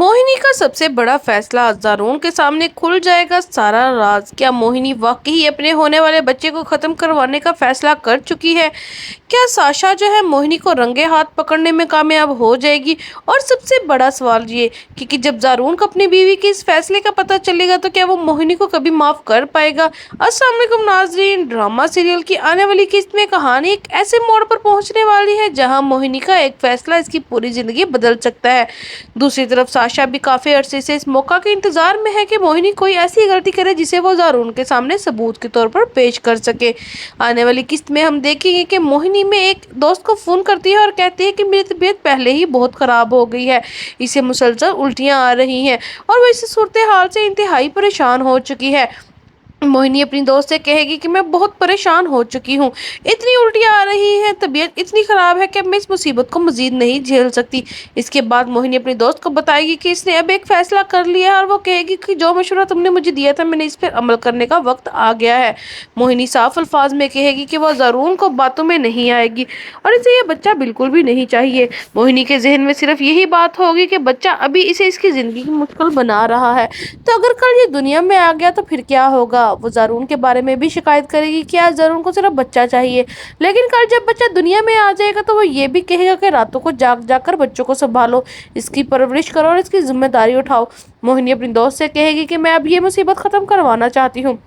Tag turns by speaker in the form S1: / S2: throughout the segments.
S1: मोहिनी का सबसे बड़ा फैसला, ज़ारून के सामने खुल जाएगा सारा राज। क्या मोहिनी वाकई अपने होने वाले बच्चे को खत्म करवाने का फैसला कर चुकी है? क्या साशा जो है मोहिनी को रंगे हाथ पकड़ने में कामयाब हो जाएगी? और सबसे बड़ा सवाल ये कि जब ज़ारून को अपनी बीवी के इस फैसले का पता चलेगा तो क्या वो मोहिनी को कभी माफ कर पाएगा? अस्सलाम वालेकुम नाजरीन, ड्रामा सीरियल की आने वाली किस्त में कहानी एक ऐसे मोड़ पर पहुंचने वाली है जहां मोहिनी का एक फैसला इसकी पूरी जिंदगी बदल सकता है। दूसरी तरफ साशा भी काफी अरसे से इस मौका के इंतजार में है कि मोहिनी कोई ऐसी गलती करे जिसे वो ज़ारून के सामने सबूत के तौर पर पेश कर सके। आने वाली किस्त में हम देखेंगे कि मोहिनी में एक दोस्त को फोन करती है और कहती है कि मेरी तबीयत पहले ही बहुत खराब हो गई है, इसे मुसलसल उल्टियां आ रही हैं और वो इस सूरत हाल से इंतहाई परेशान हो चुकी है। मोहिनी अपनी दोस्त से कहेगी कि मैं बहुत परेशान हो चुकी हूँ, इतनी उल्टियाँ आ रही हैं, तबीयत इतनी ख़राब है कि अब मैं इस मुसीबत को मज़ीद नहीं झेल सकती। इसके बाद मोहिनी अपनी दोस्त को बताएगी कि इसने अब एक फ़ैसला कर लिया है और वो कहेगी कि जो मशवरा तुमने मुझे दिया था मैंने इस पर अमल करने का वक्त आ गया है। मोहिनी साफ अल्फाज में कहेगी कि वह ज़ारून को बातों में नहीं आएगी और इसे ये बच्चा बिल्कुल भी नहीं चाहिए। मोहिनी के जहन में सिर्फ यही बात होगी कि बच्चा अभी इसे इसकी ज़िंदगी मुश्किल बना रहा है, तो अगर कल ये दुनिया में आ गया तो फिर क्या होगा। वो ज़ारून के बारे में भी शिकायत करेगी कि आज ज़ारून को सिर्फ बच्चा चाहिए, लेकिन कल जब बच्चा दुनिया में आ जाएगा तो वो ये भी कहेगा कि रातों को जाग जाग कर बच्चों को संभालो, इसकी परवरिश करो और इसकी जिम्मेदारी उठाओ। मोहिनी अपनी दोस्त से कहेगी कि मैं अब ये मुसीबत ख़त्म करवाना चाहती हूँ।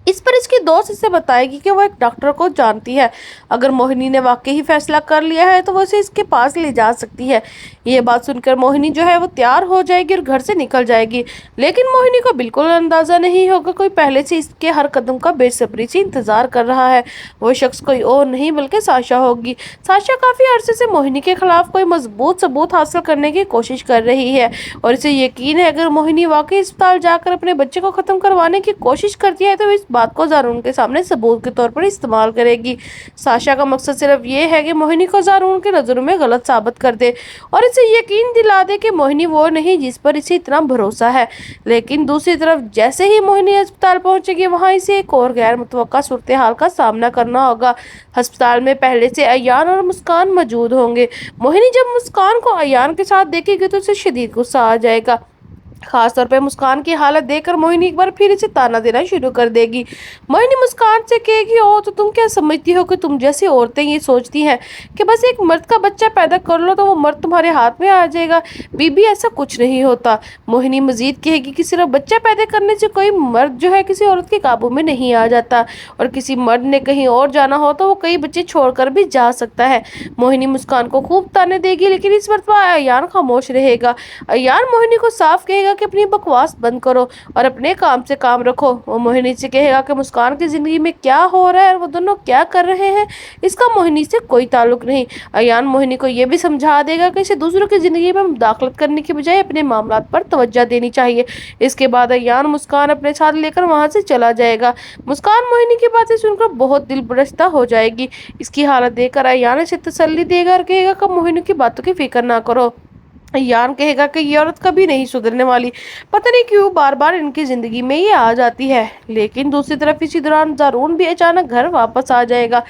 S1: इस पर इसकी दोस्त इसे बताएगी कि वो एक डॉक्टर को जानती है, अगर मोहिनी ने वाकई ही फैसला कर लिया है तो वो इसे इसके पास ले जा सकती है। ये बात सुनकर मोहिनी जो है वो तैयार हो जाएगी और घर से निकल जाएगी, लेकिन मोहिनी को बिल्कुल अंदाज़ा नहीं होगा कोई पहले से इसके हर कदम का बेसब्री से इंतज़ार कर रहा है। वो शख्स कोई और नहीं बल्कि साशा होगी। साशा काफ़ी अरसे से मोहिनी के खिलाफ कोई मजबूत सबूत हासिल करने की कोशिश कर रही है और इसे यकीन है अगर मोहिनी वाकई अस्पताल जाकर अपने बच्चे को ख़त्म करवाने की कोशिश करती है तो इस बात को ज़ारून के सामने सबूत के तौर पर इस्तेमाल करेगी। साशा का मकसद सिर्फ ये है कि मोहिनी को ज़ारून के नज़रों में गलत साबित कर दे और इसे यकीन दिला दे कि मोहिनी वो नहीं जिस पर इसे इतना भरोसा है। लेकिन दूसरी तरफ जैसे ही मोहिनी अस्पताल पहुंचेगी वहां इसे एक और गैर मुतवक्का सूरत हाल का सामना करना होगा। अस्पताल में पहले से अयान और मुस्कान मौजूद होंगे। मोहिनी जब मुस्कान को अयान के साथ देखेगी तो उसे शदीद गुस्सा आ जाएगा। खासतौर पर मुस्कान की हालत देखकर मोहिनी एक बार फिर इसे ताना देना शुरू कर देगी। मोहिनी मुस्कान से कहेगी, ओ तो तुम क्या समझती हो कि तुम जैसी औरतें ये सोचती हैं कि बस एक मर्द का बच्चा पैदा कर लो तो वो मर्द तुम्हारे हाथ में आ जाएगा। बीबी ऐसा कुछ नहीं होता। मोहिनी मजीद कहेगी कि सिर्फ बच्चा पैदा करने से कोई मर्द जो है किसी औरत के काबू में नहीं आ जाता और किसी मर्द ने कहीं और जाना हो तो वो कई बच्चे छोड़कर भी जा सकता है। मोहिनी मुस्कान को खूब ताने देगी, लेकिन इस मरतबा अयान खामोश रहेगा। अयान मोहिनी को साफ कहेगा कि अपनी बकवास बंद करो और अपने काम से काम रखो। वो मोहिनी से कहेगा कि मुस्कान की जिंदगी में क्या हो रहा है और वो दोनों क्या कर रहे हैं इसका मोहिनी से कोई ताल्लुक नहीं। अयान मोहिनी को यह भी समझा देगा कि इसे दूसरों की जिंदगी में मुदाखलत करने की बजाय अपने मामलात पर तवज्जो देनी चाहिए। इसके बाद अयान मुस्कान अपने साथ लेकर वहां से चला जाएगा। मुस्कान मोहिनी की बातें सुनकर बहुत दिल बरस्ता हो जाएगी। इसकी हालत देखकर अयान इसे तसल्ली देगा और कहेगा कि मोहिनी की बातों की फिक्र ना करो। यान कहेगा कि ये औरत कभी नहीं सुधरने वाली, पता नहीं क्यों बार बार इनकी जिंदगी में ये आ जाती है। लेकिन दूसरी तरफ इसी दौरान ज़ारून भी अचानक घर वापस आ जाएगा।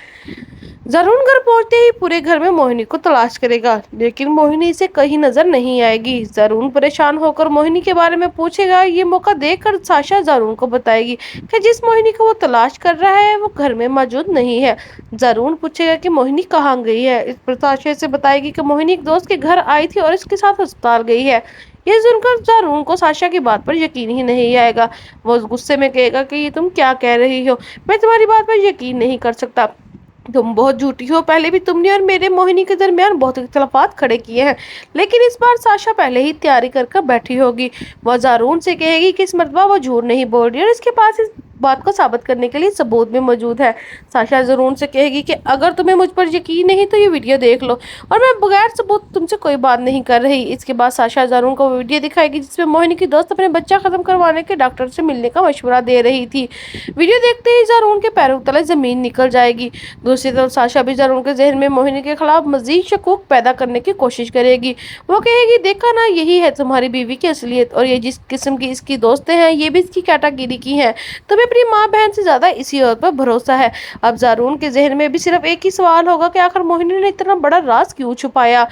S1: ज़ारून घर पहुंचते ही पूरे घर में मोहिनी को तलाश करेगा, लेकिन मोहिनी इसे कहीं नजर नहीं आएगी। ज़ारून परेशान होकर मोहिनी के बारे में पूछेगा। ये मौका देखकर साशा ज़ारून को बताएगी कि जिस मोहिनी को वो तलाश कर रहा है वो घर में मौजूद नहीं है। ज़ारून पूछेगा कि मोहिनी कहाँ गई है। इस पर साशा से बताएगी कि मोहिनी एक दोस्त के घर आई थी और इसके साथ अस्पताल गई है। यह सुनकर ज़ारून को साशा की बात पर यकीन ही नहीं आएगा। वो गुस्से में कहेगा कि ये तुम क्या कह रही हो, मैं तुम्हारी बात पर यकीन नहीं कर सकता, तुम बहुत झूठी हो। पहले भी तुमने और मेरे मोहिनी के दरमियान बहुत इख्तलाफात खड़े किए हैं, लेकिन इस बार साशा पहले ही तैयारी कर बैठी होगी। वह ज़ारून से कहेगी कि इस मरतबा वो झूठ नहीं बोल रही और इसके पास इस बात को साबित करने के लिए सबूत भी मौजूद है। साशा ज़ारून से कहेगी कि अगर तुम्हें मुझ पर यकीन नहीं तो ये वीडियो देख लो और मैं बगैर सबूत तुमसे कोई बात नहीं कर रही। इसके बाद साशा ज़ारून को वीडियो दिखाएगी जिसमें मोहिनी की दोस्त अपने बच्चा खत्म करवाने के डॉक्टर से मिलने का मशवरा दे रही थी। वीडियो देखते ही ज़ारून के पैरों तले ज़मीन निकल जाएगी। दूसरी तरफ साशा भी ज़ारून के जहन में मोहिनी के खिलाफ मजीद शकूक पैदा करने की कोशिश करेगी। वो कहेगी, देखा ना, यही है तुम्हारी बीवी की असलियत और ये जिस किस्म की इसकी दोस्तें हैं ये भी इसकी कैटेगरी की हैं। तुम्हें अपनी माँ बहन से ज्यादा इसी औरत पर भरोसा है। अब ज़ारून के जहन में भी सिर्फ एक ही सवाल होगा कि आखिर मोहिनी ने इतना बड़ा राज क्यों छुपाया।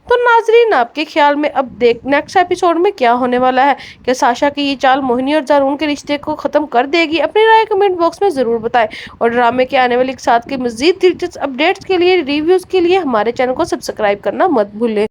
S1: तो नाजरीन, आपके ख्याल में अब नेक्स्ट एपिसोड में क्या होने वाला है? क्या साशा की ये चाल मोहिनी और ज़ारून के रिश्ते को खत्म कर देगी? अपनी राय कमेंट बॉक्स में जरूर बताएं और ड्रामे के आने वाले एक साथ के मजीद दिलचस्प अपडेट्स के लिए, रिव्यूज के लिए हमारे चैनल को सब्सक्राइब करना मत भूलें।